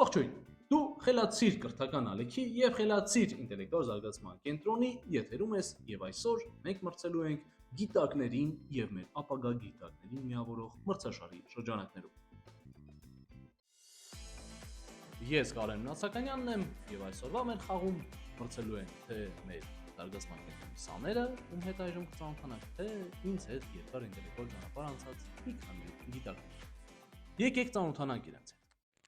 Ողջույն, դու խելացիր կրթական ալիքի և խելացիր ինտելեկտուալ զարգացման կենտրոնի եթերում ես և այսօր մենք մրցելու ենք գիտակներին և մեր ապագա գիտակներին միավորող մրցաշարի շրջանակներում։ Ես Կարեն Մնացականյանն եմ և այսօրվա մեր խաղում մրցելու ենք թե մեր զարգացման կենտրոնի սաները, ում հետ այժմ կծանոթանանք, թե ինձ հետ երկար ինտելեկտուալ ճանապարհ անցած մի քանի գիտակներ։ Եկեք ծանոթանանք իրենց հետ։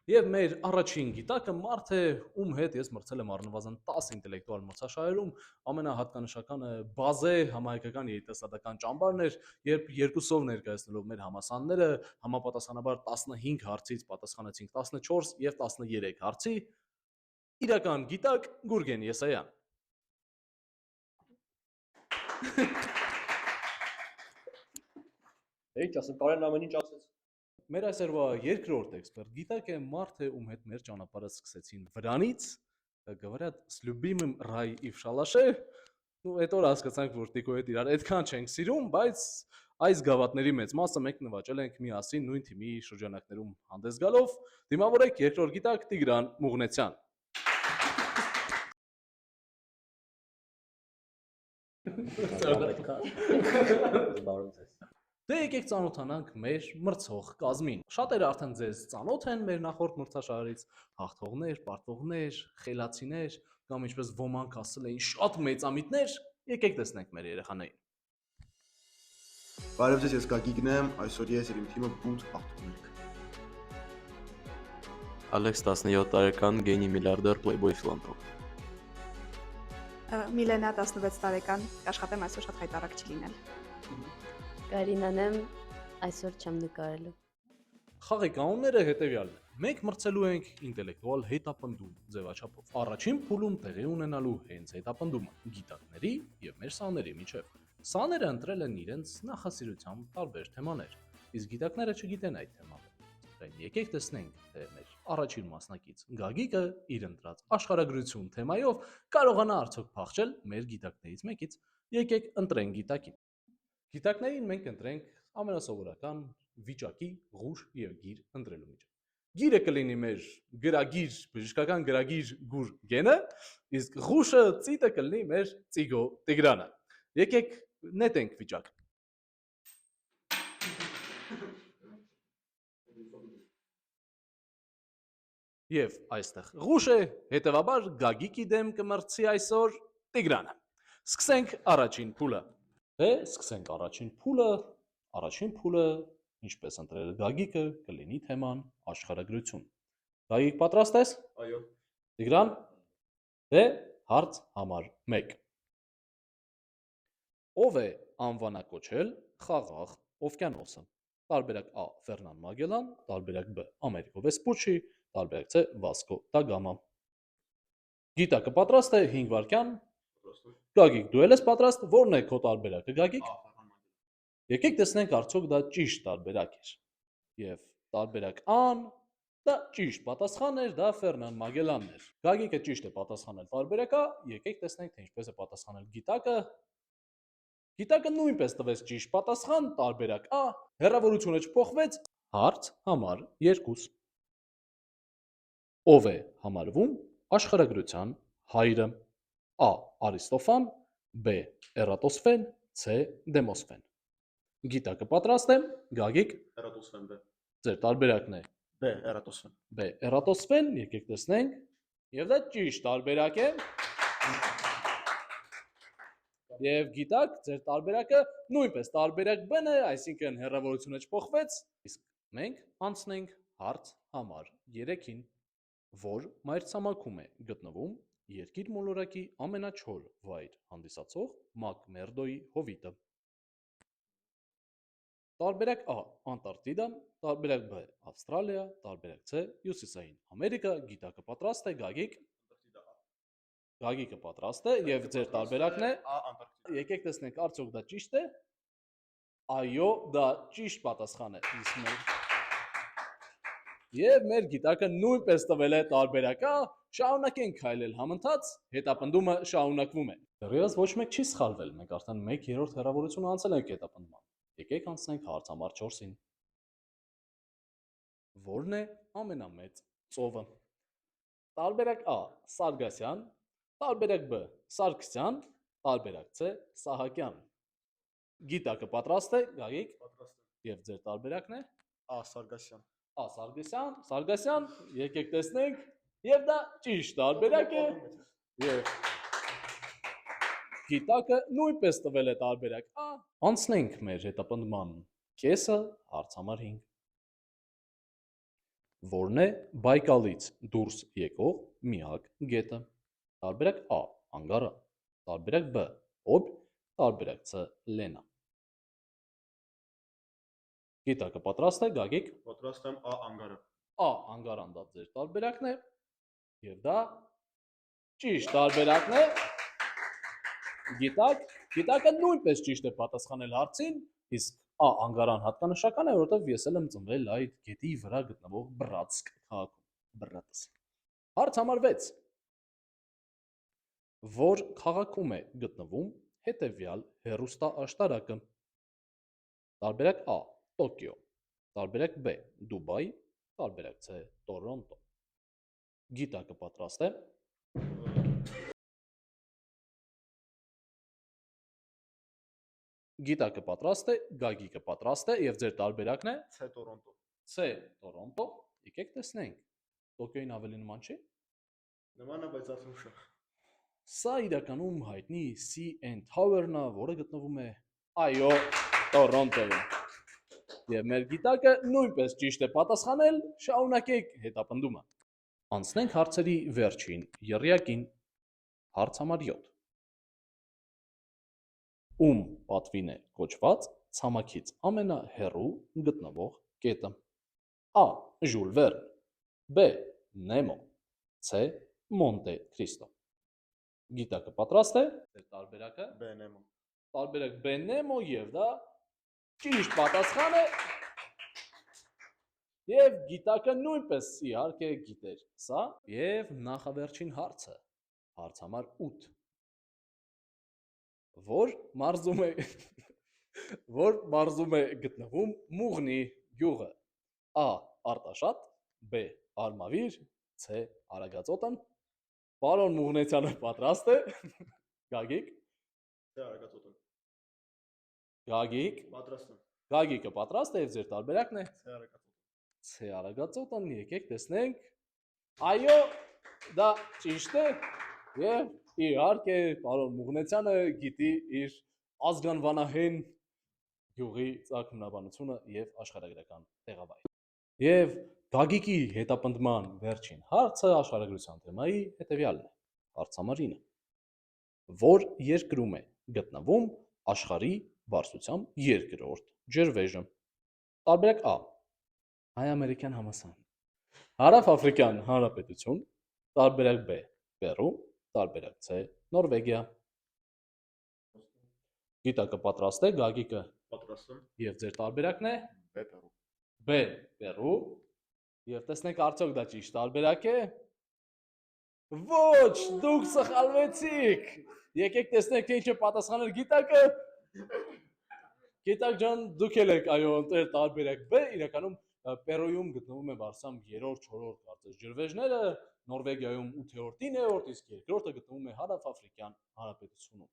Եվ մեր առաջին գիտակը մարդ է, ում հետ ես մրցել եմ առնվազն 10 ինտելեկտուալ մրցաշարերում, ամենահատկանշականը բազե համահայկական երիտասարդական ճամբարներ, երբ երկուսով ներկայացնելով մեր համասանները համապատասխանաբար 15 հարցից պատասխանեցինք 14 և 13 հարցի, իրական գիտակ Գուրգեն Եսայան։ Ինչ ասեմ, Կարեն ամեն ինչ ասեց։ Մեր այսօրվա երկրորդ էքսպերտ գիտակ է մարդ է, ում հետ մեր ճանապարհը սկսեցին վրանից, говорят, с любимым рай и в шалаше, ну այդ օր հասկացանք, որ Տիկո հետ իրար այդքան չենք սիրում, բայց այս գավաթների մեծ մասը մենք նվաճել ենք միասին նույն թիմի շրջանակներում հանդես գալով, դիմավորեք երկրորդ գիտակ Տիգրան Մուղնեցյան։ Դե եկեք ծանոթանանք մեր մրցող կազմին։ Շատերը արդեն ձեզ ծանոթ են մեր նախորդ մրցաշարից, հաղթողներ, պարտվողներ, խելացիներ, կամ ինչպես ոմանք ասել էին, շատ մեծամիտներ, եկեք տեսնենք մեր երեխաներին։ Բարև ձեզ, ես Գագիկն եմ, այսօր ես եւ իմ թիմը 8 հաղթող ենք։ Ալեքս 17 տարեկան գենի միլիարդեր Playboy ֆիլանտրոպ։ Միլենա 16 տարեկան, աշխատեմ այսօր շատ հայտարարք չի լինել։ Կարինան եմ, այսօր չեմ նկարելու։ Խաղի կանոնները հետևյալն են։ Մենք մրցելու ենք ինտելեկտուալ հետապնդում ձևաչափով։ Առաջին փուլում տեղի ունենալու հենց հետապնդումը գիտակների եւ մեր սաների միջև։ Սաները ընտրել են իրենց նախասիրությամբ տարբեր թեմաներ, իսկ գիտակները չգիտեն այդ թեմաները։ Եկեք տեսնենք, թե մեր առաջին մասնակից Գագիկը իր ընտրած աշխարհագրություն թեմայով կարողանա արդյոք փախչել մեր գիտակներից մեկից։ Եկեք ընտրենք գիտակին։ Գիտակներին մենք ընտրենք ամենասովորական վիճակի, ղուշ եւ գիր ընտրելու միջև։ Գիրը կլինի մեր գրագիր, բժշկական գրագիր Գուրգենը, իսկ ղուշը ծիտը կլինի մեր Ծիգո Տիգրանը։ Եկեք նետենք վիճակ։ Եվ այստեղ ղուշ է, հետևաբար Գագիկի դեմ կմրցի այսօր Տիգրանը։ Սկսենք առաջին փուլը։ Սկսենք առաջին փուլը։ Առաջին փուլը, ինչպես ընտրել է Գագիկը, կլինի թեման աշխարհագրություն։ Գագիկ պատրաստ ես։ Այո։ Տիգրան։ Դե հարց համար 1։ Ով է անվանակոչել Խաղաղ օվկիանոսը։ Տարբերակ A. Ֆերնան Մագելան, տարբերակ B. Ամերիկո Վեսպուչի, տարբերակ C. Վասկո դա Գամա։ Գիտակը պատրաստ է 5 վայրկյան։ Գագիկ, դու ես պատրաստ, ո՞րն է քո տարբերակը, Գագիկ։ Եկեք տեսնենք արդյոք դա ճիշտ տարբերակ էր։ Եվ տարբերակ A-ն դա ճիշտ պատասխան էր, դա Ֆերնան Մագելանն էր։ Գագիկը ճիշտ է պատասխանել տարբերակ A, եկեք տեսնենք, թե ինչպես է պատասխանել գիտակը։ Գիտակը նույնպես տվեց ճիշտ պատասխան, տարբերակ A, հեռավորությունը չփոխվեց, հարց համար 2։ Ով է համարվում աշխարհագրության հայրը։ A. Արիստոֆան, B. Էրատոսֆեն, C. Դեմոսֆեն։ Գիտակը պատրաստ է, Գագիկ։ Էրատոսֆեն B։ Ձեր տարբերակն է B. Էրատոսֆեն։ B. Էրատոսֆեն, եկեք տեսնենք։ Եվ դա ճիշտ տարբերակ է։ Եվ գիտակ, ձեր տարբերակը նույնպես տարբերակ B-ն է, այսինքն հեռավորությունը չփոխվեց, իսկ մենք անցնենք հարց համար 3-ին, որ մայրցամաքում է գտնվում Երկիր մոլորակի ամենաչոր վայր հանդիսացող Մակ-Մերդոյի հովիտը։ Տարբերակ A. Անտարկտիդա, տարբերակ B. Ավստրալիա, տարբերակ C. Հյուսիսային Ամերիկա, գիտակը պատրաստ է, Գագիկ։ Գագիկը պատրաստ է եւ ձեր տարբերակն է A. Անտարկտիդա։ Եկեք տեսնենք արդյոք դա ճիշտ է։ Այո, դա ճիշտ պատասխան է։ Եվ մեր գիտակը նույնպես տվել է տարբերակ A, շարունակենք քայլել համընթաց, հետապնդումը շարունակվում է։ Դեռևս ոչ մեկ չի սխալվել, մենք արդեն 1/3 հեռավորությունը անցել ենք հետապնդման։ Եկեք անցնենք հարց համար 4-ին։ Որն է ամենամեծ ծովը։ Տարբերակ A. Սարգսյան, տարբերակ B. Սարգսյան, տարբերակ C. Սահակյան։ Գիտակը պատրաստ է, Գագիկ, Պատրաստ եմ։ եւ ձեր տարբերակն է Ա Սարգսյան։ A. Սարգսյան, եկեք տեսնենք, եւ դա ճիշտ տարբերակ է, եւ Գիտակը նույնպես տվել է տարբերակ A։ Անցնենք մեր հետապնդման կեսը, հարց համար 5։ Որն է Բայկալից դուրս եկող միակ գետը։ Տարբերակ A. Անգարա, տարբերակ B. Օբ, տարբերակ C. Լենա։ Գիտակը պատրաստ է, Գագիկ։ Պատրաստ եմ Ա Անգարը։ A. Անգարան դա ձեր տարբերակն է, եւ դա ճիշտ տարբերակն է։ Գիտակը նույնպես ճիշտ է պատասխանել հարցին, իսկ A. Անգարան հատկանշական է, որովհետև ես էլ եմ ծնվել այդ գետի վրա գտնվող Բրատսկ քաղաքում, Բրատս։ Հարց համար 6։ Որ քաղաքում է գտնվում հետևյալ հեռուստաաշտարակը։ Տարբերակ A. Տոկիո, տարբերակ B. Դուբայ, տարբերակ C. Տորոնտո։ Գիտակը պատրաստ է։ Գիտակը պատրաստ է, Գագիկը պատրաստ է եւ ձեր տարբերակն է C Տորոնտո։ C. Տորոնտո։ Եկեք տեսնենք։ Տոկիոյին ավելի նման չի։ Նման է, բայց արդեն ուշ է։ Սա իրականում հայտնի CN Tower-ն է, որը գտնվում է այո, Տորոնտոյում։ Եվ մեր գիտակը նույնպես ճիշտ է պատասխանել, շարունակեք հետապնդումը։ Անցնենք հարցերի վերջին եռյակին։ Հարց համար 7։ Ում պատվին է կոչված ցամաքից ամենահեռու գտնվող կետը։ A. Ժուլ Վերն, B. Նեմո, C. Մոնտե Քրիստո։ Գիտակը պատրաստ է։ Ձեր տարբերակը B-Նեմո։ տարբերակ B. Նեմո եւ դա ճիշտ պատասխան է։ Եվ գիտակը նույնպես իհարկե գիտեր սա եւ նախավերջին հարցը։ Հարց համար 8։ Որ մարզում է գտնվում Մուղնի գյուղը։ A. Արտաշատ, B. Արմավիր, C. Արագածոտն։ Պարոն Մուղնեցյանը պատրաստ է։ Գագիկ։ C Արագածոտն։ Գագիկ։ Պատրաստ եմ։ Գագիկը պատրաստ է եւ ձեր տարբերակն է C Արագածոտն։ C. Արագածոտն, եկեք տեսնենք։ Այո, դա ճիշտ է եւ իհարկե պարոն Մուղնեցյանը գիտի իր ազգանվանահեն գյուղի ծագումնաբանությունը եւ աշխարհագրական տեղավայրը։ Եվ Գագիկի հետապնդման վերջին հարցը աշխարհագրության թեմայի հետեւյալն է։ Հարց համար 9։ Որ երկրում է գտնվում աշխարհի բարձրությամբ երկրորդ ջրվեժը։ Տարբերակ A. Հայ-ամերիկյան համալսարան, Հարավ-Աֆրիկյան Հանրապետություն, տարբերակ B. Պերու, տարբերակ C. Նորվեգիա։ Գիտակը պատրաստ է, Գագիկը Պատրաստ եմ։ եւ ձեր տարբերակն է B Պերու։ B. Պերու։ Եվ տեսնենք արդյոք դա ճիշտ տարբերակ է։ Ոչ, դուք սխալվեցիք։ Եկեք տեսնենք թե ինչ է պատասխանել Գիտակը։ Գիտակ ջան, դուք եք այո ընտրել տարբերակ B, իրականում Պերոյում գտնվում է բարձրությամբ 3-րդ, 4-րդ կարծես ջրվեժները, Նորվեգիայում 8-րդ, 9-րդ, իսկ երկրորդը գտնվում է Հարավ-Աֆրիկյան Հանրապետությունում։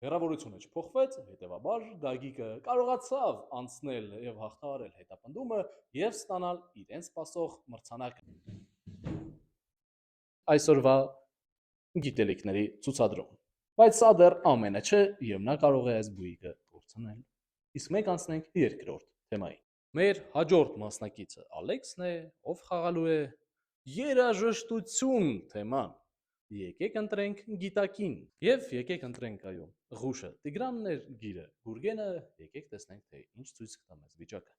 Հեռավորությունը չփոխվեց, հետևաբար Գագիկը կարողացավ անցնել եւ հաղթահարել հետապնդումը եւ ստանալ իրեն սպասող մրցանակը։ Այսօրվա գիտելիքների ցուցադրում։ Բայց սա դեռ ամենը չէ եւ նա կարող է այս բույկը կորցնել։ Իսկ մենք անցնենք երկրորդ թեմային։ Մեր հաջորդ մասնակիցը Ալեքսն է, ով խաղալու է երաժշտություն թեման։ Եկեք ընտրենք գիտակին եւ եկեք ընտրենք այո Ղուշը Տիգրանն էր, գիրը Գուրգենը, եկեք տեսնենք թե ինչ ցույց կտա մեզ վիճակը։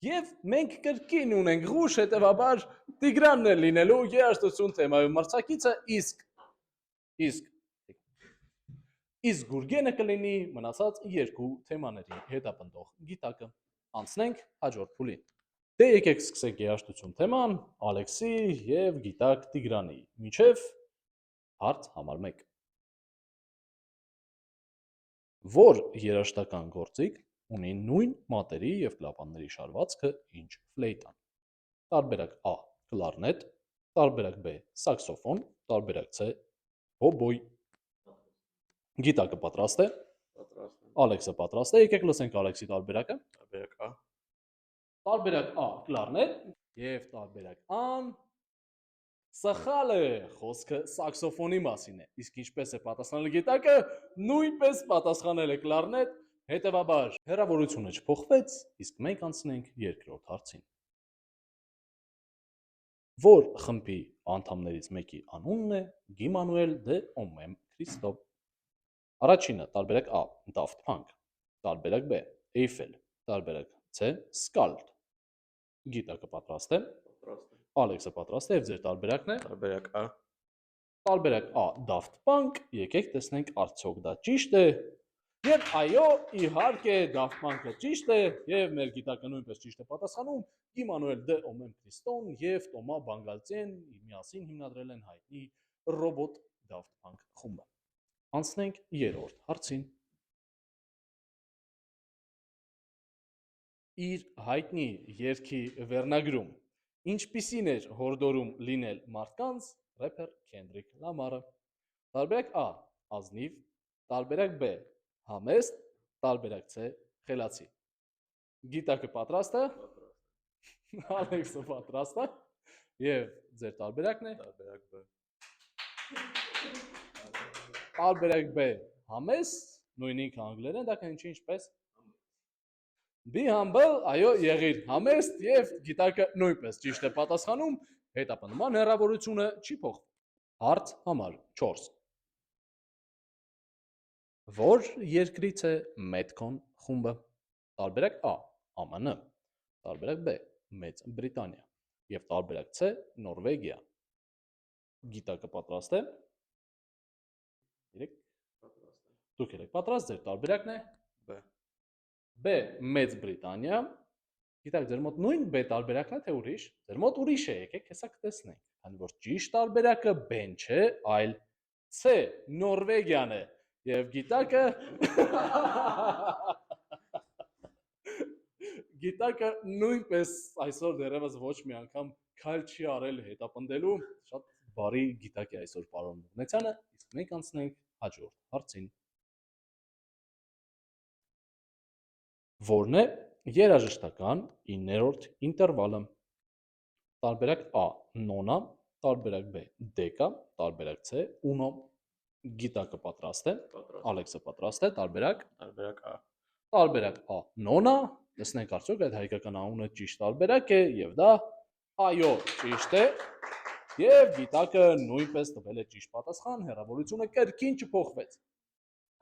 Եվ մենք կրկին ունենք Ղուշ, հետևաբար Տիգրանն է լինելու երաժշտություն թեմայով մրցակիցը, իսկ Գուրգենը կլինի մնացած երկու թեմաների հետապնդող գիտակը։ Անցնենք հաջորդ փուլին։ Դե եկեք սկսենք երաժշտություն թեման Ալեքսի եւ գիտակ Տիգրանի միջև հարց համար 1։ Որ երաժշտական գործիք ունի նույն մատերի եւ կլապանների շարվածքը, ինչ ֆլեյտան։ Տարբերակ A. Կլարնետ, տարբերակ B. Սաքսոֆոն, տարբերակ C. Հոբոյ։ Գիտակը պատրաստ է։ Պատրաստ եմ։ Ալեքսը պատրաստ է։ Եկեք լսենք Ալեքսի տարբերակը։ Տարբերակ A։ Տարբերակ A. Կլարնետ եւ տարբերակ A-ն սխալ է, խոսքը սաքսոֆոնի մասին է։ Իսկ ինչպես է պատասխանել գիտակը, նույնպես պատասխանել է կլարնետ, հետեւաբար հեռավորությունը չփոխվեց, իսկ մենք անցնենք երկրորդ հարցին։ Որ խմբի անդամներից մեկի անունն է Գիմանուել դե Օմեմ Քրիստո։ Առաջինը տարբերակ A. Daft Punk, տարբերակ B. Eiffel, տարբերակ C. Skald։ Գիտակը պատրաստ է։ Պատրաստ եմ։ Ալեքսը պատրաստ է եւ ձեր տարբերակն է։ Տարբերակ A։ Տարբերակ A. Daft Punk, եկեք տեսնենք արդյոք դա ճիշտ է։ Եվ այո, իհարկե Daft Punk-ը ճիշտ է եւ մեր գիտակը նույնպես ճիշտ է պատասխանում։ Գիմանուել դե Օմեմ Քրիստոն եւ Տոմա Բանգալցեն միասին հիմնադրել են հայտնի ռոբոտ Daft Punk խումբը։ Անցնենք երրորդ հարցին։ Իր հայտնի երգի վերնագրում ինչպիսին էր հորդորում լինել մարդկանց рэփեր Քենդրիկ Լամարը։ Տարբերակ A. Ազնիվ, տարբերակ B. Համեստ, տարբերակ C. Խելացի։ Գիտակը պատրաստ է։ Ալեքսը պատրաստ է եւ ձեր տարբերակն է։ Տարբերակ B։ Տարբերակ B. Համեստ, նույն ինքը անգլերեն, դա կնչի ինչպես Be humble, այո, եղիր համեստ եւ գիտակը նույնպես ճիշտ է պատասխանում, հետապնդման հեռավորությունը չի փոխվում։ Հարց համար 4։ Որ երկրից է Metcon խումբը։ Տարբերակ A. ԱՄՆ, տարբերակ B. Մեծ Բրիտանիա եւ տարբերակ C. Նորվեգիա։ Գիտակը պատրաստ է։ Երեք Պատրաստ եմ։ դուք եք պատրաստ, ձեր տարբերակն է։ B։ B. Մեծ Բրիտանիա։ Գիտակ, ձեր մոտ նույն B տարբերակն է թե ուրիշ։ Ձեր մոտ ուրիշ է, եկեք հեսա կտեսնենք։ Քանի որ ճիշտ տարբերակը B-ն չէ, այլ C. Նորվեգիան է։ Եվ գիտակը Գիտակը նույնպես այսօր դեռևս ոչ մի անգամ քայլ չի արել հետապնդելու։ Շատ բարի գիտակ է այսօր պարոն Մուգնեցյանը, իսկ մենք անցնենք հաջորդ հարցին։ Որն է երաժշտական 9-րդ ինտերվալը։ Տարբերակ A. Նոնա, տարբերակ B. Դեկա, տարբերակ C. Ունո։ Գիտակը պատրաստ է։ Պատրաստ։ Ալեքսը պատրաստ է, տարբերակ Տարբերակ A։ Տարբերակ A. Նոնա, տեսնենք արդյոք այդ հայկական անունը ճիշտ տարբերակ է եւ դա այո, ճիշտ է։ Եվ գիտակը նույնպես տվել է ճիշտ պատասխան, հեռավորությունը կրկին չփոխվեց։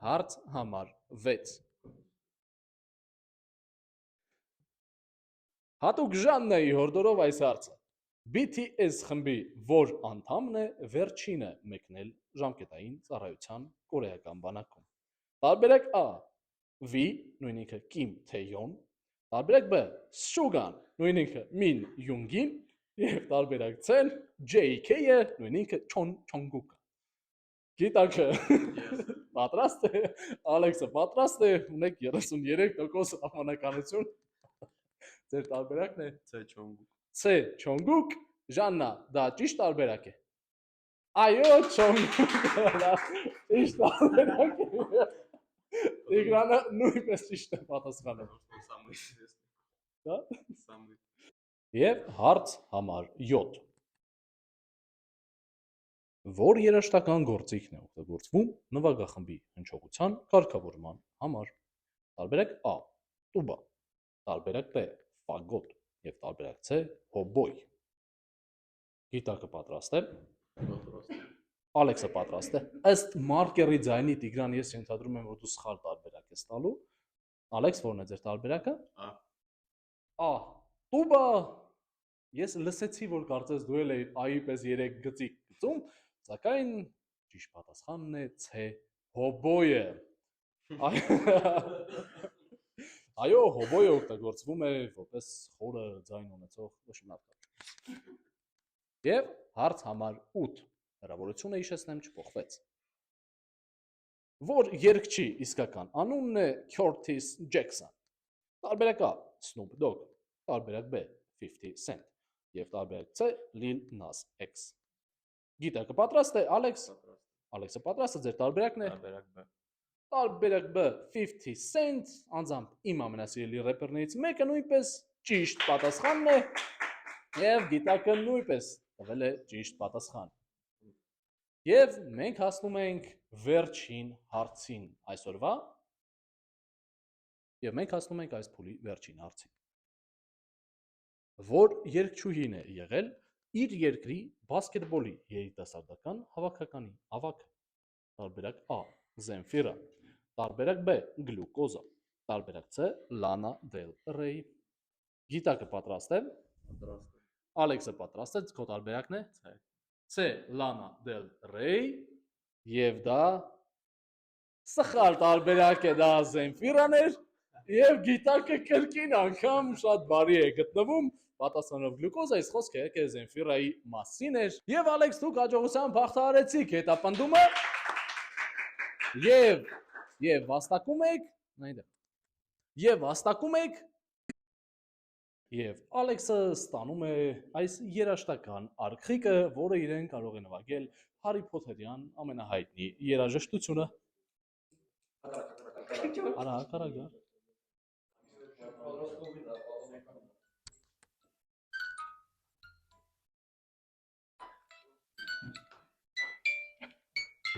Հարց համար 6։ Հատուկ Ժաննայի հորդորով այս հարցը։ BTS խմբի որ անդամն է վերջինը մեկնել ժամկետային ծառայության կորեական բանակում։ Տարբերակ A. V, նույն ինքը Կիմ Թեյոն, տարբերակ B. Շուգան, նույն ինքը Մին Յունգին, եւ տարբերակ C-ն JK-ը, նույն ինքը Չոն Չոնգուկը։ Գիտակը պատրաստ է, Ալեքսը պատրաստ է, ունեք 33% հավանականություն։ Ձեր տարբերակն է C Չոնգուկ։ C. Չոնգուկ, Ժաննա, դա ճիշտ տարբերակ է։ Այո, Չոնգուկը ճիշտ տարբերակ է։ Տիգրանը նույնպես ճիշտ է պատասխանել։ Դա? Եվ հարց համար 7։ Որ երաժշտական գործիքն է օգտագործվում նվագախմբի հնչողության կարգավորման համար։ Տարբերակ A. Տուբա, տարբերակ B. Ֆագոտ եւ տարբերակ C. Հոբոյ։ Գիտակը պատրաստ է։ Պատրաստ եմ։ Ալեքսը պատրաստ է։ Ըստ մարկերի ձայնի Տիգրան, ես ենթադրում եմ, որ դու սխալ տարբերակ ես տալու։ Ալեքս, ո՞րն է ձեր տարբերակը։ A։ A. Տուբա։ Ես լսեցի, որ կարծես դու էլ A-ի պես 3 գծիկ գծում, սակայն ճիշտ պատասխանն է C. Հոբոյը։ Այո, հոբոյը օգտագործվում է որպես խորը ձայն ունեցող նշանակ։ Եվ հարց համար 8։ Հեռավորությունը հիշեցնեմ չփոխվեց։ Որ երգչի իսկական անունն է Քյորթիս Ջեքսոն։ Տարբերակ A. Snoop Dogg, տարբերակ B. 50 Cent եւ տարբերակ C. Lil Nas X։ Գիտակը պատրաստ է, Ալեքս։ Ալեքսը պատրաստ է, ձեր տարբերակն է։ Տարբերակ B։ Տարբերակ B 50 Cent, անձամբ իմ ամենասիրելի рэպերներից մեկը նույնպես ճիշտ պատասխանն է եւ գիտակը նույնպես տվել է ճիշտ պատասխան։ Եվ մենք հասնում ենք վերջին հարցին այսօրվա։ Եվ մենք հասնում ենք այս փուլի վերջին հարցին։ Որ երգչուհին է եղել իր երկրի բասկետբոլի երիտասարդական հավաքականի ավագը։ Տարբերակ A. Zemfira, տարբերակ B. Glucose, տարբերակ C. Lana Del Rey։ Գիտակը պատրաստ է։ Պատրաստ է։ Ալեքսը պատրաստ է, քո տարբերակն է C. Lana Del Rey եւ դա սխալ տարբերակ է, դա Zemfira-ն էր եւ գիտակը կրկին անգամ շատ բարի է գտնվում պատասխանով Glucose, այս խոսքը եկե Zemfira-ի մասին էր եւ Ալեքս դուք հաջողությամբ հաղթահարեցիք հետապնդումը եւ վաստակում եք եւ Ալեքսը ստանում է այս երաժշտական արխիկը, որը իրեն կարող է նվագել Հարի Փոթերյան ամենահայտնի երաժշտությունը։ Արա կարագա։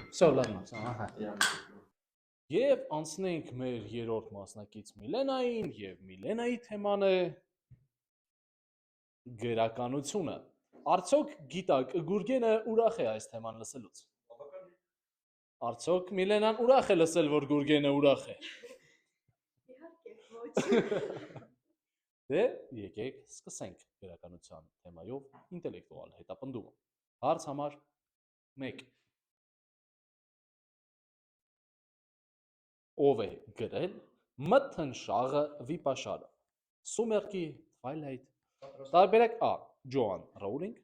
Всё, ладно, ահա։ Եվ անցնենք մեր երրորդ մասնակից Միլենային եւ Միլենայի թեման է գրականությունը։ Արդյոք գիտակ Գուրգենը ուրախ է այս թեման լսելուց։ Արդյոք Միլենան ուրախ է լսել, որ Գուրգենը ուրախ է։ Իհարկե, ոչ։ Դե եկեք սկսենք գրականության թեմայով ինտելեկտուալ հետապնդումը։ Հարց համար 1. Ով է գրել Մթնշաղը Վիպաշարը։ Սումերկի Twilight։ Տարբերակ A. Ջոան Ռոուլինգ,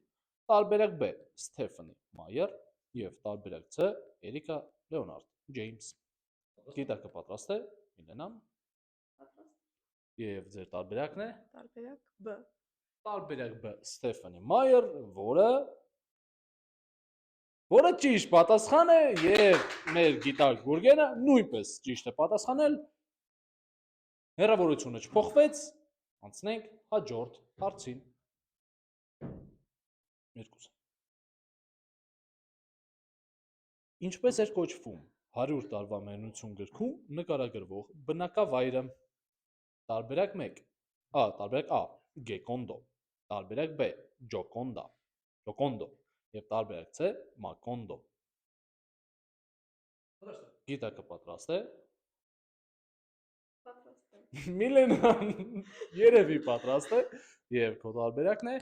տարբերակ B. Սթեֆանի Մայեր եւ տարբերակ C. Էրիկա Լեոնարդ Ջեյմս։ Գիտակը պատրաստ է, Միլենան։ Պատրաստ։ Եվ ձեր տարբերակն է Տարբերակ B։ Տարբերակ B. Սթեֆանի Մայեր, որը ճիշտ պատասխան է եւ մեր գիտակ Գուրգենը նույնպես ճիշտ է պատասխանել։ Հեռավորությունը չփոխվեց, անցնենք հաջորդ հարցին։ 2. Ինչպես էր կոչվում 100 տարվա մենություն գրքում նկարագրվող բնակավայրը։ Տարբերակ 1. Տարբերակ A. Գեկոնդո, տարբերակ B. Ջոկոնդո եւ տարբերակ C. Մակոնդո։ Գիտակը պատրաստ է։ Պատրաստ եմ։ Միլենան երևի պատրաստ է եւ քո տարբերակն է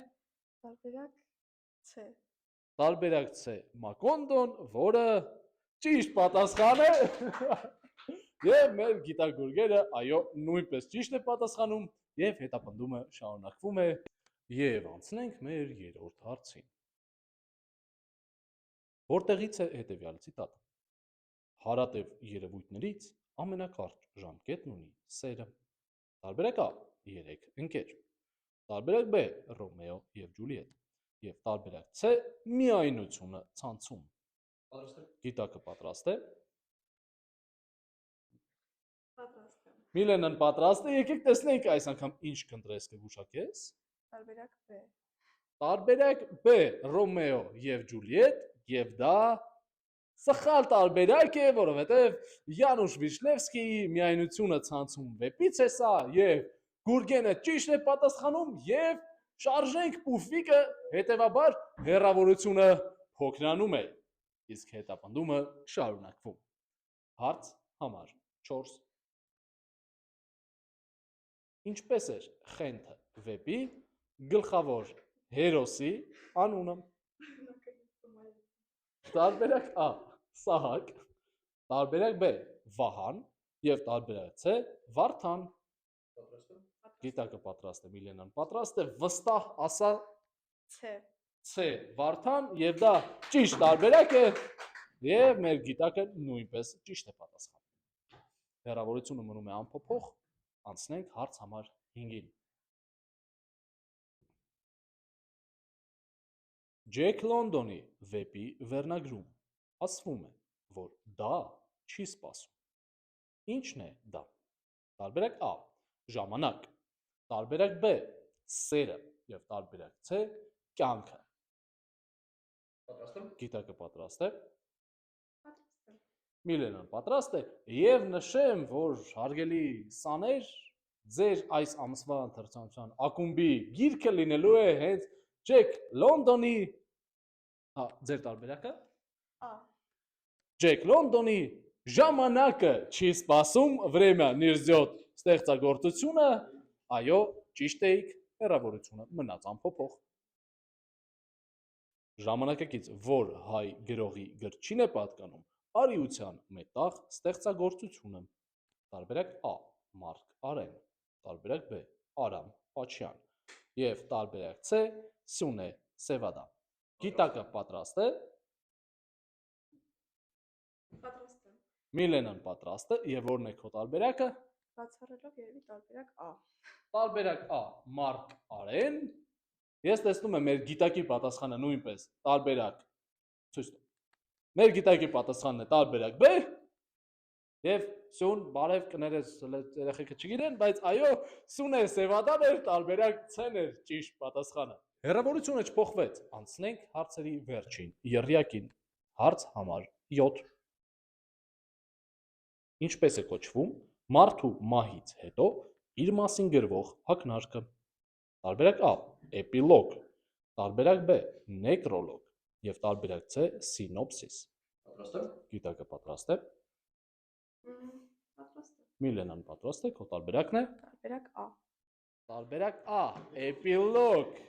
Տարբերակ C։ տարբերակ C. Մակոնդոն, որը ճիշտ պատասխան է։ Եվ մեր գիտակ Գուրգենը այո նույնպես ճիշտ է պատասխանում եւ հետապնդումը շարունակվում է եւ անցնենք մեր երրորդ հարցին։ Որտեղից է հետեւյալ ցիտատը։ Հարատև երևույթներից ամենակարճ ժամկետն ունի սերը։ Տարբերակ A. 3 ընկեր։ Տարբերակ B. Ռոմեո եւ Ջուլիետ եւ տարբերակ C. Միայնությունը ցանցում։ Պատրաստ եք։ Գիտակը պատրաստ է։ Պատրաստ եմ։ Միլենան պատրաստ է, եկեք տեսնենք այս անգամ ինչ կընտրես կգուշակես։ Տարբերակ B։ Տարբերակ B. Ռոմեո եւ Ջուլիետ եւ դա սխալ տարբերակ է, որովհետեւ Յանուշ Վիշնևսկիի միայնությունը ցանցում վեպից է սա եւ Գուրգենը ճիշտ է պատասխանում եւ շարժենք պուֆիկը, հետեւաբար հեռավորությունը փոքրանում է, իսկ հետապնդումը շարունակվում։ Հարց համար 4. Ինչպես էր Խենթը վեպի գլխավոր հերոսի անունը։ Տարբերակ A. Սահակ, տարբերակ B. Վահան եւ տարբերակ C. Վարդան։ Գիտակը պատրաստ է, Միլենան պատրաստ է, վստահ ասա C։ C. Վարդան եւ դա ճիշտ տարբերակ է եւ մեր գիտակը նույնպես ճիշտ է պատասխանում։ Հեռավորությունը մնում է անփոփոխ անցնենք հարց համար 5-ին։ Ջեք Լոնդոնի վեպի վերնագրում ասվում է, որ դա չի սպասում։ Ինչն է դա։ Տարբերակ A. Ժամանակ, տարբերակ B. Սերը եւ տարբերակ C. Կյանքը։ Պատրաստ եմ։ Գիտակը պատրաստ է։ Միլենան պատրաստ է եւ նշեմ, որ հարգելի սաներ, ձեր այս ամսվա ընթերցանության ակումբի գիրքը լինելու է հենց Ջեք Լոնդոնի, ձեր տարբերակը։ Ջեք Լոնդոնի ժամանակը չի սպասում, время не ждет ստեղծագործությունը, այո, ճիշտ էիք, հեռավորությունը մնաց անփոփոխ։ Ժամանակակից որ հայ գրողի գրչին է պատկանում, արիության մետաղ ստեղծագործությունը։ Տարբերակ A. Մարկ Արեն, տարբերակ B. Արամ Պաչյան եւ տարբերակ C. Սյունե Սևադա։ Գիտակը պատրաստ է։ Պատրաստ եմ։ Միլենան պատրաստ է եւ որն է քո տարբերակը։ Բացառելով երևի տարբերակ A։ Տարբերակ A. Մարկ Արեն։ Ես տեսնում եմ մեր գիտակի պատասխանը նույնպես տարբերակ ցույց տա։ Մեր գիտակի պատասխանն է տարբերակ B։ Եվ Սյուն, բարև կներես երեխեքը չգիտեն, բայց այո, Սյունե Սևադան էր, տարբերակ C-ն էր ճիշտ պատասխանը։ Հեռավորությունը չփոխվեց, անցնենք հարցերի վերջին եռյակին։ Հարց համար 7։ Ինչպես է կոչվում մարդու մահից հետո իր մասին գրվող ակնարկը։ Տարբերակ A. Էպիլոգ, տարբերակ B. Նեկրոլոգ եւ տարբերակ C. Սինոպսիս։ Պատրաստ եմ։ Գիտակը պատրաստ է։ Պատրաստ եմ։ Միլենան պատրաստ է, քո տարբերակն է։ Տարբերակ A։ Տարբերակ A. Էպիլոգ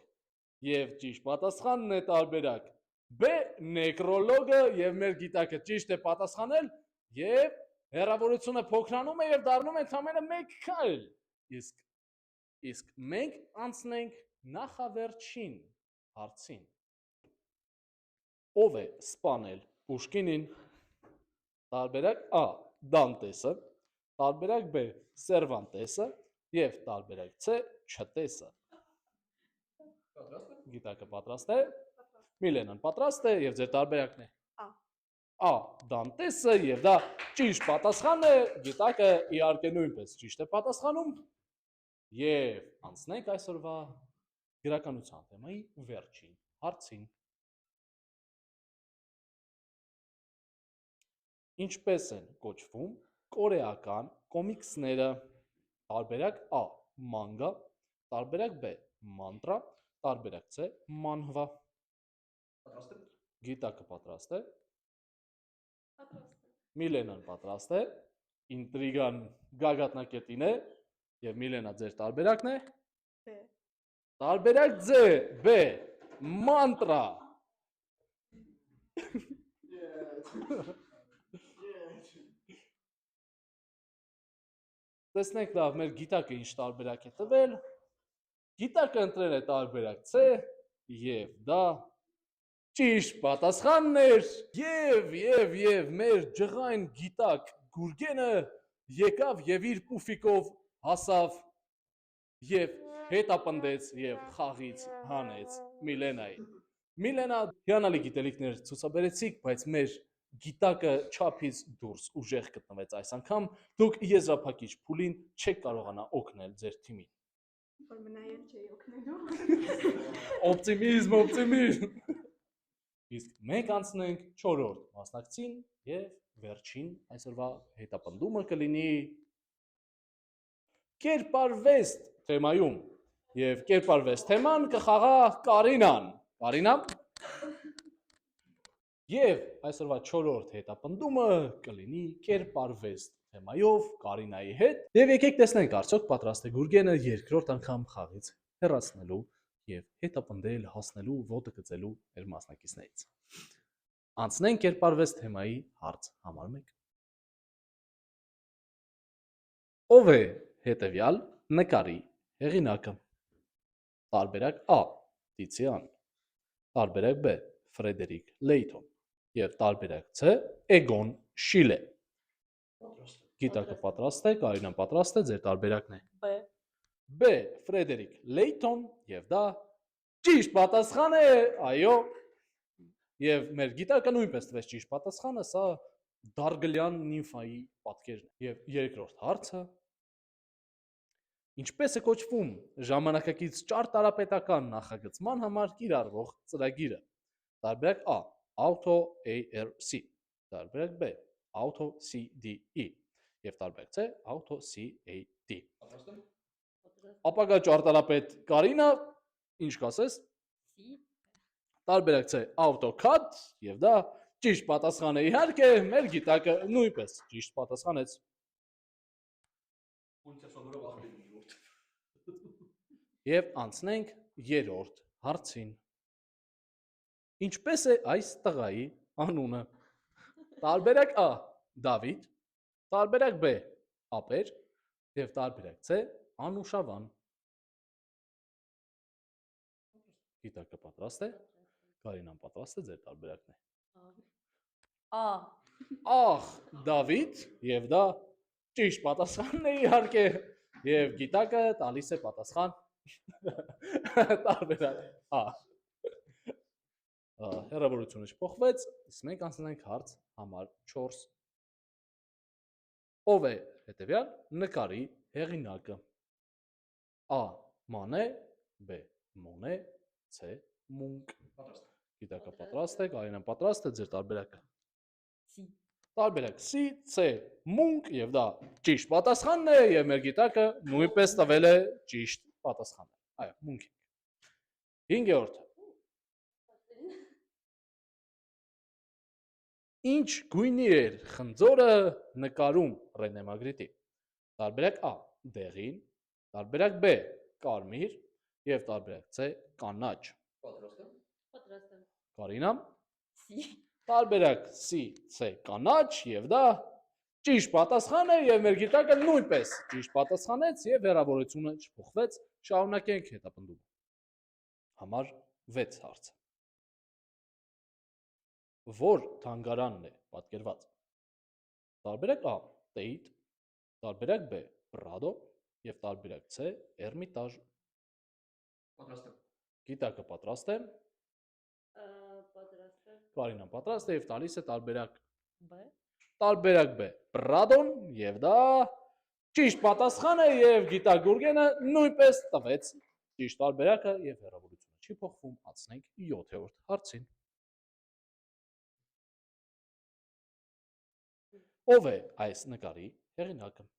եւ ճիշտ պատասխանն է տարբերակ B. Նեկրոլոգը եւ մեր գիտակը ճիշտ է պատասխանել եւ հեռավորությունը փոքրանում է եւ դառնում է ընդամենը 1 քայլ։ Իսկ մենք անցնենք նախավերջին հարցին։ Ով է սպանել Պուշկինին։ Տարբերակ A. Դանտեսը, տարբերակ B. Սերվանտեսը եւ տարբերակ C. Չտեսը։ Պատրաստ եմ։ Գիտակը պատրաստ է։ Միլենան պատրաստ է եւ ձեր տարբերակն է։ A. Դանտեսը եւ դա ճիշտ պատասխանն է։ Գիտակը իհարկե նույնպես ճիշտ է պատասխանում։ Եվ անցնենք այսօրվա գրականության թեմայի վերջին հարցին։ Ինչպես են կոչվում կորեական կոմիքսները։ Տարբերակ A. Մանգա, տարբերակ B. Մանտրա, տարբերակ C. Մանհվա։ Պատրաստ եմ։ Գիտակը պատրաստ է։ Պատրաստ եմ։ Միլենան պատրաստ է։ Ինտրիգան գագաթնակետին է եւ Միլենա ձեր տարբերակն է։ B։ Տարբերակ C. B. Մանտրա։ Տեսնենք լավ, մեր գիտակը ինչ տարբերակ է տվել։ Գիտակը ընտրել է տարբերակ C եւ դա ճիշտ պատասխանն էր։ Եվ մեր ջղային գիտակ Գուրգենը եկավ եւ իր պուֆիկով հասավ եւ հետապնդեց եւ խաղից հանեց Միլենային։ Միլենա, հիանալի գիտելիքներ ցուցաբերեցիք, բայց մեր գիտակը չափից դուրս ուժեղ գտնվեց այս անգամ։ Դուք եզրափակիչ փուլին չեք կարողանա օգնել ձեր թիմին։ Որ մնայել չէի օգնելու։ Օպտիմիզմ։ Իսկ մենք անցնենք 4-րդ մասնակցին եւ վերջին այսօրվա հետապնդումը կլինի կերպարվեստ թեմայում եւ կերպարվեստ թեման կխաղա Կարինան։ Կարինա։ Եվ այսօրվա 4-րդ հետապնդումը կլինի կերպարվեստ թեմայով Կարինայի հետ։ Եվ եկեք տեսնենք արդյոք պատրաստ է Գուրգենը երկրորդ անգամ խաղից հեռացնելու եւ հետապնդել հասնելու ոտը գծելու մեր մասնակիցներից։ Անցնենք կերպարվեստ թեմայի հարց համար 1։ Ով է հետևյալ նկարի հեղինակը։ Տարբերակ A. Տիցիան, տարբերակ B. Ֆրեդերիկ Լեյթոն եւ տարբերակ C. Էգոն Շիլե։ Պատրաստ եմ։ Գիտակը պատրաստ է, Կարինան պատրաստ է, ձեր տարբերակն է։ B. B. Ֆրեդերիկ Լեյթոն եւ դա ճիշտ պատասխան է, այո։ Եվ մեր գիտակը նույնպես տվեց ճիշտ պատասխանը, սա Դարգլյան նիմֆայի պատկերն է։ Եվ երկրորդ հարցը. ինչպես է կոչվում ժամանակակից ճարտարապետական նախագծման համար կիրառվող ծրագիրը։ Տարբերակ A. Auto ARC, տարբերակ B. Auto CDE եւ տարբերակ C. Auto CAD։ Պատրաստ եք։ Ապագա ճարտարապետ Կարինա, ինչ կասես։ C. Տարբերակ C. AutoCAD եւ դա ճիշտ պատասխան է իհարկե, մեր գիտակը նույնպես ճիշտ պատասխանեց։ Ֆունկցիա սովորող ախպերում ջուրդ։ Եվ անցնենք երրորդ հարցին։ Ինչպես է այս տղայի անունը։ Տարբերակ A. Դավիթ, տարբերակ B. Ապեր եւ տարբերակ C. Անուշավան։ Գիտակը պատրաստ է։ Կարինան պատրաստ է, ձեր տարբերակն է։ A. Ախ, Դավիթ եւ դա ճիշտ պատասխանն է իհարկե եւ գիտակը տալիս է պատասխան տարբերակ A։ Հեռավորությունը չփոխվեց, իսկ մենք անցնենք հարց համար 4։ Ով է հետեւյալ նկարի հեղինակը։ A. Մանե, B. Մոնե, C. Մունկ։ Պատրաստ։ Գիտակը պատրաստ է, Կարինան պատրաստ է, ձեր տարբերակը։ C. Տարբերակ C, Մունկ եւ դա ճիշտ պատասխանն է եւ մեր գիտակը նույնպես տվել է ճիշտ պատասխանը։ Այո, Մունկ։ 5-րդ։ Ինչ գույնի էր խնձորը նկարում Ռենե Մագրիտի։ Տարբերակ A. Դեղին, տարբերակ B. Կարմիր եւ տարբերակ C. Կանաչ։ Պատրաստ եք։ Պատրաստ եմ։ Կարինա, C. տարբերակ C, կանաչ եւ դա ճիշտ պատասխան է եւ մեր գիտակը նույնպես ճիշտ պատասխանեց եւ հեռավորությունը չփոխվեց։ Շարունակենք հետապնդումը։ Համար 6 հարց։ Որ թանգարանն է պատկերված։ Տարբերակ A. Tate, տարբերակ B. Prado եւ տարբերակ C. Ermitage։ Պատրաստ եք։ Գիտակը պատրաստ է, Պատրաստ եմ։ Կարինան պատրաստ է եւ տալիս է տարբերակ B. Տարբերակ B. Prado-ն եւ դա ճիշտ պատասխան է եւ Գիտակ Գուրգենը նույնպես տվեց ճիշտ տարբերակը եւ հեռավորությունը չի փոխվում, անցնենք 7-րդ հարցին։ Ով է այս նկարի հեղինակը։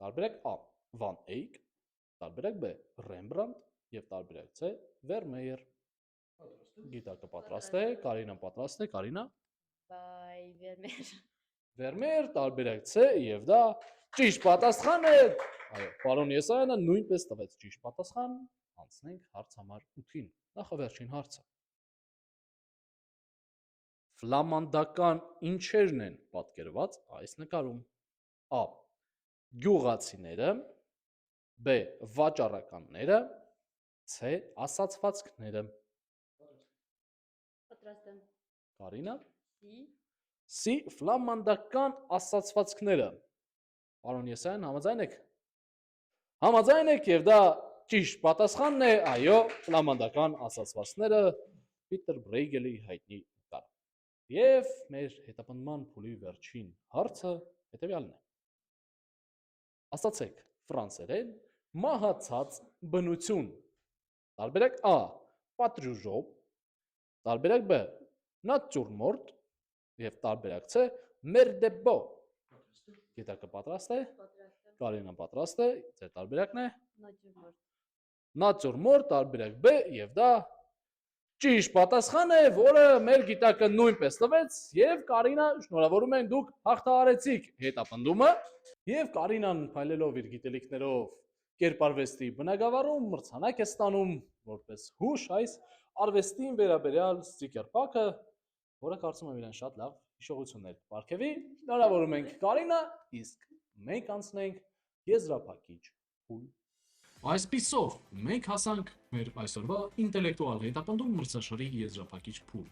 Տարբերակ A. Van Eyck, տարբերակ B. Rembrandt եւ տարբերակ C. Vermeer։ Պատրաստ եք։ Գիտակը պատրաստ է, Կարինան պատրաստ է, Կարինա։ By Vermeer։ Vermeer, տարբերակ C եւ դա ճիշտ պատասխան է։ Այո, պարոն Եսայանը նույնպես տվեց ճիշտ պատասխան։ Անցնենք հարց համար 8-ին։ Նախավերջին հարցը։ Ֆլամանդական ինչերն են պատկերված այս նկարում։ A. Գյուղացիները, B. Վաճառականները, C. Ասացվածքները։ Պատրաստ եմ։ Կարինա, C. C. Ֆլամանդական ասացվածքները։ Պարոն Եսայան, համաձայն եք։ Համաձայն եք եւ դա ճիշտ պատասխանն է, այո, ֆլամանդական ասացվածքները Պիտեր Բրեյգելի հայտնի նկար։ Եվ մեր հետապնդման փուլի վերջին հարցը հետեւյալն է։ Ասացեք ֆրանսերեն մահացած բնություն։ Տարբերակ A. Պատրյուժով, տարբերակ B. Նատյուրմորտ եւ տարբերակ C. Մերդեբո։ Պատրաստ եք։ Գիտակը պատրաստ է, Պատրաստ եմ։ Կարինան պատրաստ է, ձեր տարբերակն է Նատյուրմորտ։ Նատյուրմորտ, տարբերակ B եւ դա ճիշտ պատասխան է, որը մեր գիտակը նույնպես տվեց եւ Կարինա, շնորհավորում ենք դուք հաղթահարեցիք հետապնդումը եւ Կարինան փայլելով իր գիտելիքներով կերպարվեստի բնագավառում մրցանակ է ստանում որպես հուշ այս արվեստին վերաբերյալ ստիկերպակը, որը կարծում եմ իրեն շատ լավ հիշողություններ կպարգևի։ Շնորհավորում ենք Կարինա, իսկ մենք անցնենք եզրափակիչ փուլ։ Այսպիսով մենք հասանք մեր այսօրվա ինտելեկտուալ հետապնդում մրցաշարի եզրափակիչ փուլ,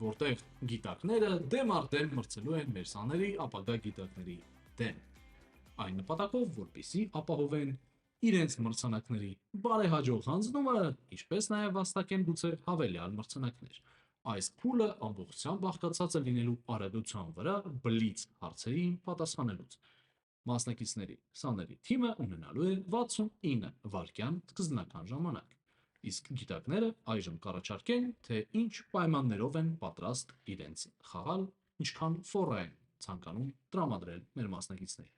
որտեղ գիտակները դեմ առ դեմ մրցելու են մեր սաների ապագա գիտակների դեմ։ Այն նպատակով, որպեսզի ապահովեն իրենց մրցանակների բարեհաջող հանձնումը, ինչպես նաև վաստակեն գուցե հավելյալ մրցանակներ։ Այս փուլը ամբողջությամբ բաղկացած է լինելու արագության վրա բլից հարցերին պատասխանելուց։ Մասնակիցների սաների թիմը ունենալու է 69 վայրկյան սկզբնական ժամանակ, իսկ գիտակները այժմ կառաջարկեն, թե ինչ պայմաններով են պատրաստ իրենց խաղալ, ինչքան ֆորա են ցանկանում տրամադրել մեր մասնակիցներին։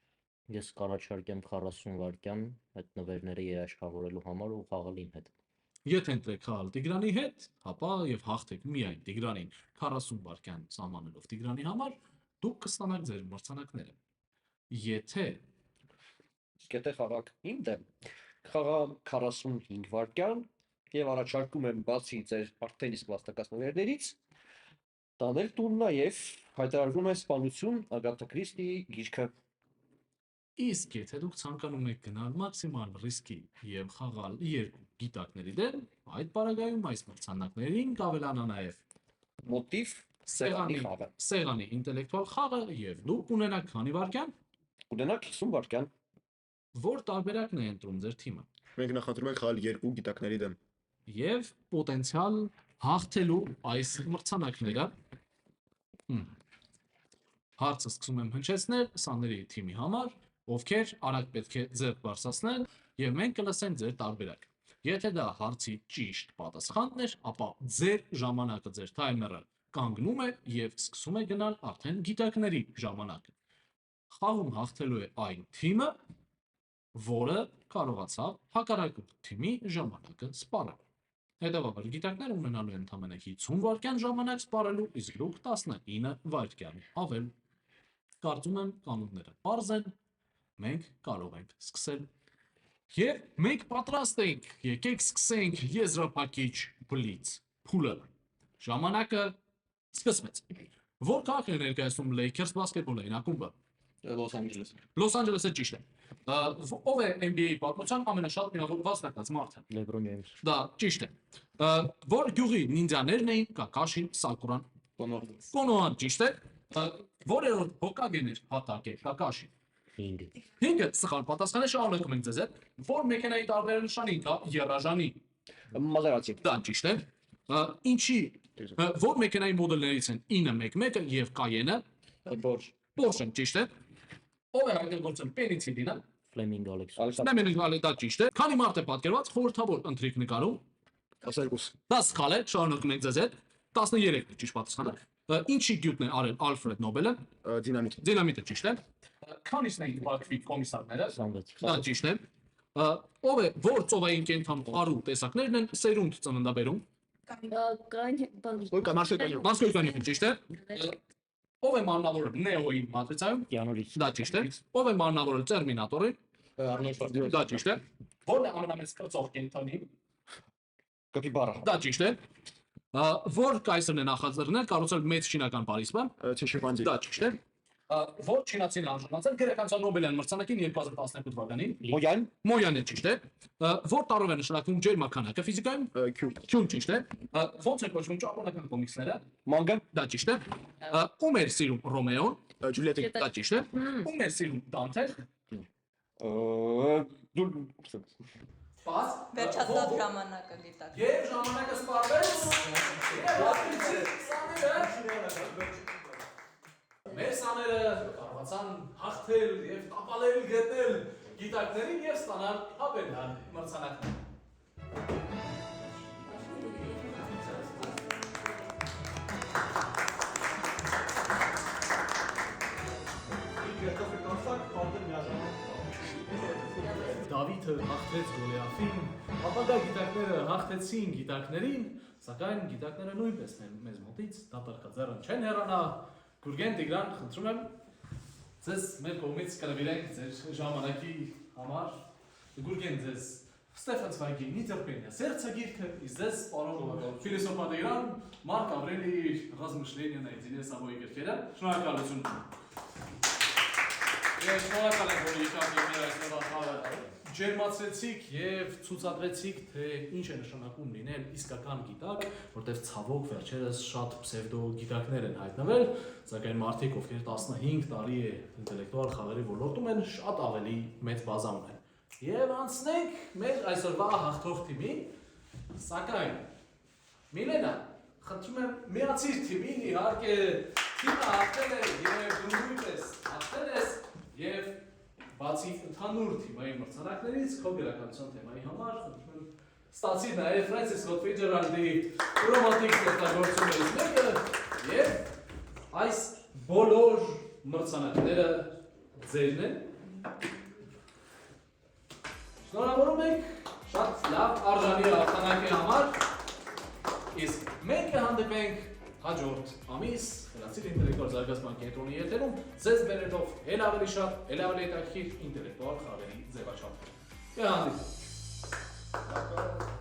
Ես կառաջարկեմ 40 վայրկյան այդ նվերները երաշխավորելու համար ու խաղալ իմ հետ։ Եթե ընտրեք խաղալ Տիգրանի հետ, ապա եւ հաղթեք միայն Տիգրանին 40 վայրկյան սահմանելով Տիգրանի համար, դուք կստանաք ձեր մրցանակները։ Եթե Եթե խաղաք իմ դեմ, խաղա 45 վայրկյան եւ առաջարկում եմ բացի ձեր արդեն իսկ վաստակած նվերներից, տանել տուն նաեւ հայտարարվում է սպանություն Ագաթա Քրիստիի գիրքը։ իսկ եթե դուք ցանկանում եք գնալ մաքսիմալ ռիսկի եւ խաղալ երկու գիտակների դեմ, այդ պարագայում այս մրցանակներին կավելանա նաեւ Մոտիվ սեղանի խաղը։ սեղանի ինտելեկտուալ խաղը եւ դուք ունենաք քանի վայրկյան, Ունենաք 50 վայրկյան։ որ տարբերակն է ընտրում ձեր թիմը Մենք նախընտրում ենք խաղալ երկու գիտակների դեմ։ եւ պոտենցիալ հաղթելու այս մրցանակները հարցը սկսում եմ հնչեցնել սաների թիմի համար, ովքեր արագ պետք է ձեռք բարձրացնեն եւ մենք կլսենք ձեր տարբերակը։ Եթե դա հարցի ճիշտ պատասխանն էր, ապա ձեր ժամանակը, ձեր թայմերը կանգնում է եւ սկսում է գնալ արդեն գիտակների ժամանակը։ Խաղում հաղթելու է այն թիմը, որը կարողացավ հակառակու թիմի ժամանակը սպառել։ Հետևաբար գիտակները ունենալու են ընդամենը 50 վայրկյան ժամանակ սպառելու, իսկ դուք 19 վայրկյան ավել։ Կարծում եմ կանոնները պարզ են, մենք կարող ենք սկսել։ Եվ մենք պատրաստ ենք, եկեք սկսենք եզրափակիչ բլից փուլը։ Ժամանակը սկսվեց։ Որ քաղաք է ներկայացնում Lakers բասկետբոլային ակումբը։ Լոս Անջելես։ Լոս Անջելեսը ճիշտ է։ Ով է NBA պատմության ամենաշատ միավոր վաստակած մարդը։ Լեբրոն Ջեյմս։ Դա ճիշտ է։ Որ գյուղի նինդզաներն էին Կակաշին, Սակուրան, Կոնոան ճիշտ է։ Որերորդ հոկագեն էր հատակե Կակաշին։ 5 5-ը սխալ պատասխան է, շարունակում ենք ձեզ հետ։ Որ մեքենայի տարբերնշանին կա Եռաժանի։ Մազերացի։ Դա ճիշտ է։ Ինչի որ մեքենայի մոդելներից են 911-ը եւ Cayenne-ը, Բորջ։ Porsche-ն ճիշտ է։ Ով է հայտնագործել պենիցիլինը։ Ֆլեմինգ Ալեքս։ Ալեքսանդր։ Դա ճիշտ է։ Քանի մարդ է պատկերված խորհրդավոր ընթրիք նկարում։ 12 Դա սխալ է, շարունակում ենք ձեզ հետ։ 13 ճիշտ պատասխանը։ Ինչի գյուտն է արել Ալֆրեդ Նոբելը։ Դինամիտ Դինամիտը ճիշտ է։ Քանիսն էին բակվի կոմիսարները։ 26 Դա ճիշտ է։ Ով է որ ծովային կենթանու արու տեսակներն են սերունդ ծննդաբերում։ Ոյ կամարսեկանի Մասկոյկանի ճիշտ է։ Ով է մաննավորել Նեոյի մատրիցայում։ Կիանուրից Դա ճիշտ է։ Ով է մաննավորել Տերմինատորին։ Արնոլդ Շվարցենեգգեր։ Դա ճիշտ է։ Որն է ամենամեծ կրծող կենթանի։ Կապիբարա։ Դա ճիշտ է։ Որ կայսրն է նախաձեռնել կառուցել մեծ չինական Փարիսը։ Չեշեվանդի Դա ճիշտ է։ Որ չինացին արժանացել Գրեկանցիան Նոբելյան մրցանակին 2012 թվականին։ Մոյան։ Մոյանը ճիշտ է։ Որ տարով է նշանակվում ջերմաքանակը ֆիզիկայում։ Q Q-ն ճիշտ է։ Ոնց է կոչվում ճապոնական կոմիքսները։ Մանգա։ Դա ճիշտ է։ Ում էր սիրում Ռոմեոն։ Ջուլիետի Դա ճիշտ է։ Ում էր սիրում Դանթեն։ Սպաս։ Վերջացավ ժամանակը գիտակ։ Եվ ժամանակը սպառվեց։ Եվ հատվիցը սաները։ Մեր սաները կարողացան հաղթել եւ տապալել գտնել գիտակներին եւ ստանալ հավելյալ մրցանակներ։ Դավիթը հաղթեց Գոլիաթին, ապա գիտակները հաղթեցին գիտակներին, սակայն գիտակները նույնպես մեզ մոտից դատարկաձեռն չեն հեռանա։ Գուրգեն Տիգրան, խնդրում եմ ձեզ մեր կողմից կնվիրենք ձեր ժամանակի համար։ Գուրգեն ձեզ Ստեֆան Ցվայգի Նիտրպենիա սերցը գիրքը, իսկ ձեզ պարոն ֆիլոսոֆա Տիգրան, Մարկ Ավրելի ռազմշլենիա նայեցին սավոյի գրքերը։ Շնորհակալություն։ Ես շնորհակալ եմ, որ եկաք եւ մեր այսօրվա խաղը ջերմացրեցիք եւ ցուցադրեցիք, թե ինչ է նշանակում լինել իսկական գիտակ, որտեղ ցավոք վերջերս շատ պսևդո գիտակներ են հայտնվել, սակայն մարդիկ, ովքեր 15 տարի է ինտելեկտուալ խաղերի ոլորտում են, շատ ավելի մեծ բազա ունեն։ Եվ անցնենք մեր այսօրվա հաղթող թիմին, սակայն Միլենա, խնդրում եմ միացիր թիմին, իհարկե թիմը հաղթել է եւ դու նույնպես հաղթել ես եւ բացի ընդհանուր թիմային մրցանակներից քո գրականության թեմայի համար խնդրում եմ ստացի նաեւ Ֆրանսիս Սկոտ Ֆիջերալդի ռոմանտիկ ստեղծագործություններից մեկը եւ այս բոլոր մրցանակները ձերն են։ Շնորհավորում ենք շատ լավ արժանի հաղթանակի համար։ Իսկ մենք կհանդիպենք հաջորդ ամիս Հրացիր ինտելեկտուալ զարգացման կենտրոնի եթերում ձեզ բերելով էլ ավելի շատ, էլ ավելի հետաքրքիր ինտելեկտուալ խաղերի ձևաչափ։ Կհանդիպենք։